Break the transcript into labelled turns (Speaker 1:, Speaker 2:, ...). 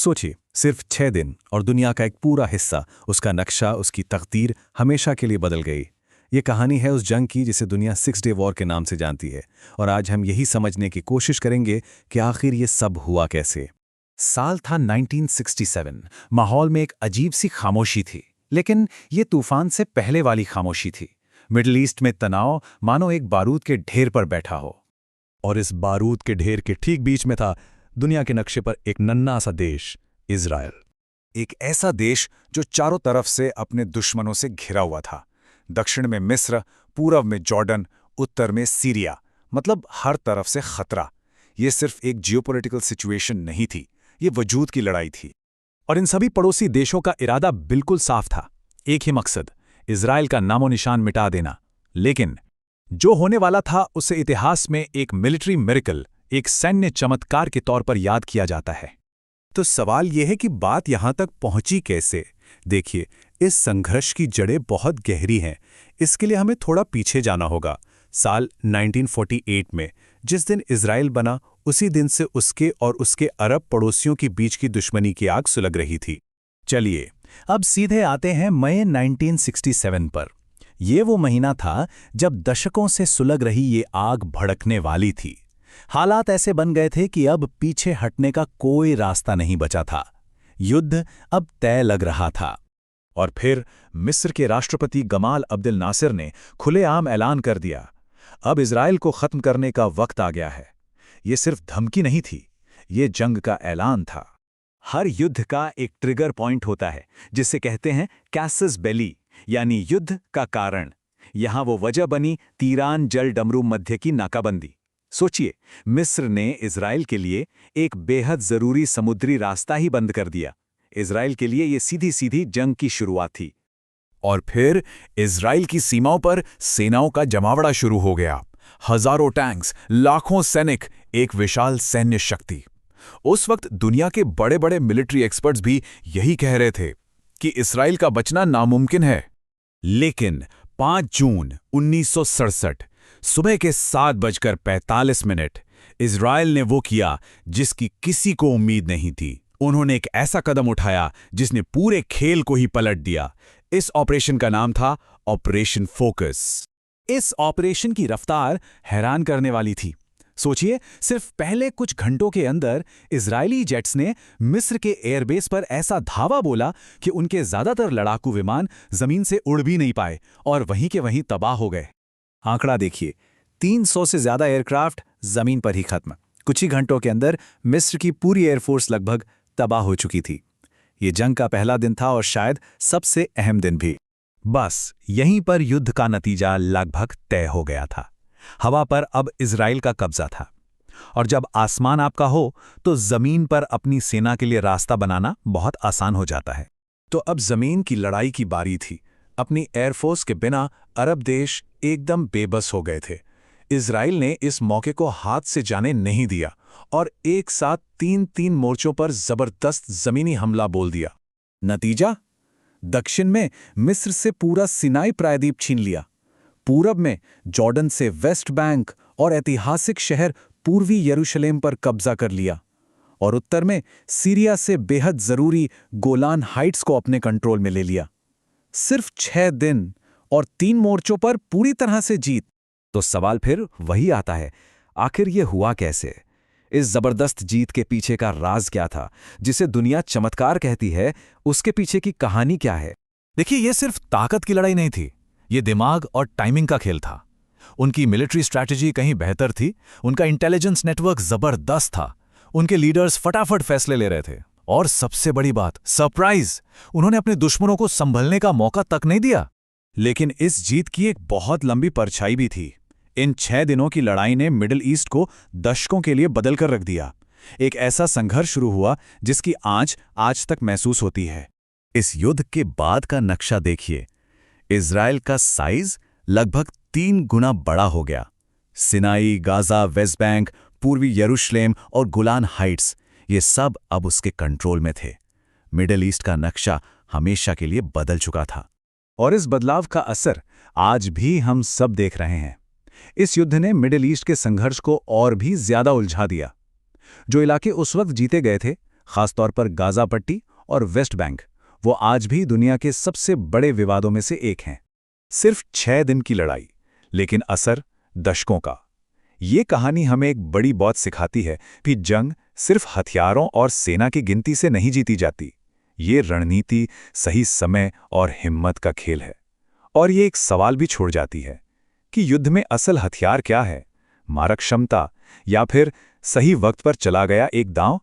Speaker 1: सोचिए, सिर्फ 6 दिन और दुनिया का एक पूरा हिस्सा, उसका नक्शा, उसकी तकदीर हमेशा के लिए बदल गई। ये कहानी है उस जंग की जिसे दुनिया 6 डे वॉर के नाम से जानती है, और आज हम यही समझने की कोशिश करेंगे कि आखिर ये सब हुआ कैसे।
Speaker 2: साल था 1967। माहौल में एक अजीब सी खामोशी थी, लेकिन ये तूफान से पहले वाली खामोशी थी। मिडिल ईस्ट में तनाव मानो एक बारूद के ढेर पर बैठा हो।
Speaker 1: और इस बारूद के ढेर के ठीक बीच में था दुनिया के नक्शे पर एक नन्हा सा देश, इजराइल।
Speaker 2: एक ऐसा देश जो चारों तरफ से अपने दुश्मनों से घिरा हुआ था। दक्षिण में मिस्र, पूरब में जॉर्डन, उत्तर में सीरिया, मतलब हर तरफ से खतरा। ये सिर्फ एक जियोपॉलिटिकल सिचुएशन नहीं थी, ये वजूद की लड़ाई थी।
Speaker 1: और इन सभी पड़ोसी देशों का इरादा बिल्कुल साफ था, एक ही मकसद, इजराइल का नामो निशान मिटा देना। लेकिन जो होने वाला था उसे इतिहास में एक मिलिट्री मिरेकल, एक सैन्य चमत्कार के तौर पर याद किया जाता है। तो सवाल यह है कि बात यहां तक पहुंची कैसे। देखिए, इस संघर्ष की जड़ें बहुत गहरी हैं। इसके लिए हमें थोड़ा पीछे जाना होगा। साल 1948 में, जिस दिन इजराइल बना, उसी दिन से उसके और उसके अरब पड़ोसियों के बीच की दुश्मनी की आग सुलग रही थी। चलिए, अब सीधे आते हैं मई 1967 पर। ये वो महीना था जब दशकों से सुलग रही ये आग भड़कने वाली थी। हालात ऐसे बन गए थे कि अब पीछे हटने का कोई रास्ता नहीं बचा था। युद्ध अब तय लग रहा था। और फिर मिस्र के राष्ट्रपति गमाल अब्देल नासिर ने खुलेआम ऐलान कर दिया, अब इजराइल को खत्म करने का वक्त आ गया है। ये सिर्फ धमकी नहीं थी, ये जंग का ऐलान था। हर युद्ध का एक ट्रिगर पॉइंट होता है, जिसे कहते हैं कैसस बेली, यानी युद्ध का कारण। यहां वो वजह बनी तीरान जल डमरू मध्य की नाकाबंदी। सोचिए, मिस्र ने इजराइल के लिए एक बेहद जरूरी समुद्री रास्ता ही बंद कर दिया। इजराइल के लिए यह सीधी सीधी जंग की शुरुआत थी। और फिर इजराइल की सीमाओं पर सेनाओं का जमावड़ा शुरू हो गया। हजारों टैंक्स, लाखों सैनिक, एक विशाल सैन्य शक्ति। उस वक्त दुनिया के बड़े बड़े मिलिट्री एक्सपर्ट्स भी यही कह रहे थे कि इजराइल का बचना नामुमकिन है। लेकिन 5 जून 1967 सुबह के 7:45 इजराइल ने वो किया जिसकी किसी को उम्मीद नहीं थी। उन्होंने एक ऐसा कदम उठाया जिसने पूरे खेल को ही पलट दिया। इस ऑपरेशन का नाम था ऑपरेशन फोकस। इस ऑपरेशन की रफ्तार हैरान करने वाली थी। सोचिए, सिर्फ पहले कुछ घंटों के अंदर इजरायली जेट्स ने मिस्र के एयरबेस पर ऐसा धावा बोला कि उनके ज्यादातर लड़ाकू विमान जमीन से उड़ भी नहीं पाए और वहीं के वहीं तबाह हो गए। आंकड़ा देखिए, 300 से ज्यादा एयरक्राफ्ट जमीन पर ही खत्म। कुछ ही घंटों के अंदर मिस्र की पूरी एयरफोर्स लगभग तबाह हो चुकी थी। ये जंग का पहला दिन था और शायद सबसे अहम दिन भी। बस यहीं पर युद्ध का नतीजा लगभग तय हो गया था। हवा पर अब इजराइल का कब्जा था, और जब आसमान आपका हो तो जमीन पर अपनी सेना के लिए रास्ता बनाना बहुत आसान हो जाता है। तो अब जमीन की लड़ाई की बारी थी। अपनी एयरफोर्स के बिना अरब देश एकदम बेबस हो गए थे। इजराइल ने इस मौके को हाथ से जाने नहीं दिया और एक साथ 3 मोर्चों पर जबरदस्त जमीनी हमला बोल दिया। नतीजा, दक्षिण में मिस्र से पूरा सिनाई प्रायद्वीप छीन लिया, पूरब में जॉर्डन से वेस्ट बैंक और ऐतिहासिक शहर पूर्वी यरूशलेम पर कब्जा कर लिया, और उत्तर में सीरिया से बेहद जरूरी गोलान हाइट्स को अपने कंट्रोल में ले लिया। सिर्फ 6 दिन और 3 मोर्चों पर पूरी तरह से जीत। तो सवाल फिर वही आता है, आखिर ये हुआ कैसे? इस जबरदस्त जीत के पीछे का राज क्या था, जिसे दुनिया चमत्कार कहती है? उसके पीछे की कहानी क्या है? देखिए, ये सिर्फ ताकत की लड़ाई नहीं थी, ये दिमाग और टाइमिंग का खेल था। उनकी मिलिट्री स्ट्रैटेजी कहीं बेहतर थी, उनका इंटेलिजेंस नेटवर्क जबरदस्त था, उनके लीडर्स फटाफट फैसले ले रहे थे, और सबसे बड़ी बात, सरप्राइज, उन्होंने अपने दुश्मनों को संभलने का मौका तक नहीं दिया। लेकिन इस जीत की एक बहुत लंबी परछाई भी थी। इन 6 दिनों की लड़ाई ने मिडिल ईस्ट को दशकों के लिए बदल कर रख दिया। एक ऐसा संघर्ष शुरू हुआ जिसकी आंच आज तक महसूस होती है। इस युद्ध के बाद का नक्शा देखिए। इजराइल का साइज लगभग 3 गुना बड़ा हो गया। सिनाई, गाजा, वेस्ट बैंक, पूर्वी यरूशलेम और गोलान हाइट्स, ये सब अब उसके कंट्रोल में थे। मिडिल ईस्ट का नक्शा हमेशा के लिए बदल चुका था, और इस बदलाव का असर आज भी हम सब देख रहे हैं। इस युद्ध ने मिडिल ईस्ट के संघर्ष को और भी ज्यादा उलझा दिया। जो इलाके उस वक्त जीते गए थे,
Speaker 2: खासतौर पर गाजा पट्टी और वेस्ट बैंक, वो आज भी दुनिया के सबसे बड़े विवादों में से एक हैं। सिर्फ 6 दिन की लड़ाई, लेकिन असर दशकों का। ये कहानी हमें एक बड़ी बात सिखाती है कि जंग सिर्फ हथियारों और सेना की गिनती से नहीं जीती जाती। ये रणनीति, सही समय और हिम्मत का खेल है। और ये एक सवाल भी छोड़ जाती है कि युद्ध में असल हथियार क्या है, मारक क्षमता या फिर सही वक्त पर चला गया एक दांव।